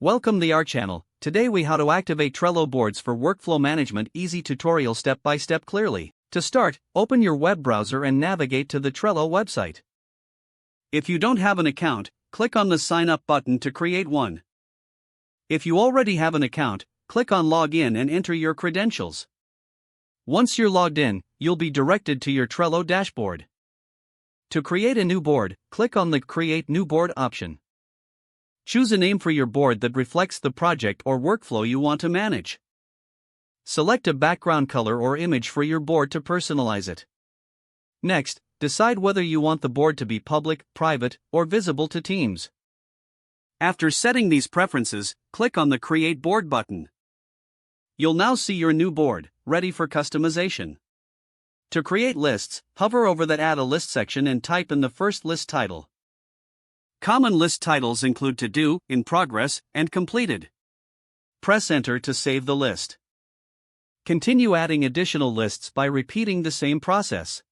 Welcome to our channel. Today we how to activate Trello boards for workflow management. Easy tutorial step by step clearly. To start, open your web browser and navigate to the Trello website. If you don't have an account, click on the sign up button to create one. If you already have an account, click on log in and enter your credentials. Once you're logged in, you'll be directed to your Trello dashboard. To create a new board, click on the Create New Board option. Choose a name for your board that reflects the project or workflow you want to manage. Select a background color or image for your board to personalize it. Next, decide whether you want the board to be public, private, or visible to teams. After setting these preferences, click on the Create Board button. You'll now see your new board, ready for customization. To create lists, hover over the Add a List section and type in the first list title. Common list titles include To Do, In Progress, and Completed. Press Enter to save the list. Continue adding additional lists by repeating the same process.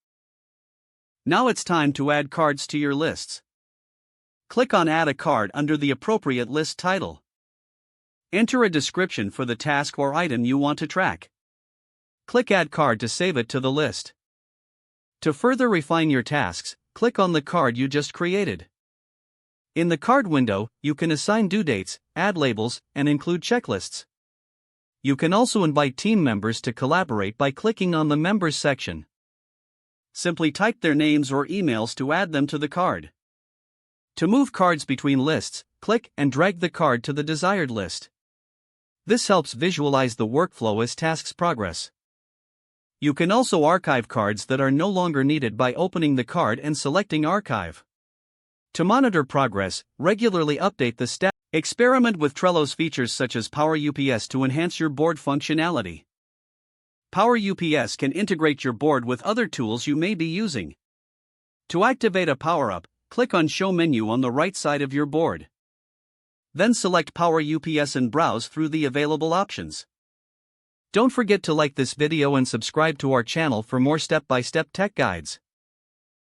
Now it's time to add cards to your lists. Click on Add a Card under the appropriate list title. Enter a description for the task or item you want to track. Click Add Card to save it to the list. To further refine your tasks, click on the card you just created. In the card window, you can assign due dates, add labels, and include checklists. You can also invite team members to collaborate by clicking on the Members section. Simply type their names or emails to add them to the card. To move cards between lists, click and drag the card to the desired list. This helps visualize the workflow as tasks progress. You can also archive cards that are no longer needed by opening the card and selecting Archive. To monitor progress, regularly update the status. Experiment with Trello's features such as Power UPS to enhance your board functionality. Power UPS can integrate your board with other tools you may be using. To activate a power-up, click on Show menu on the right side of your board. Then select Power UPS and browse through the available options. Don't forget to like this video and subscribe to our channel for more step-by-step tech guides.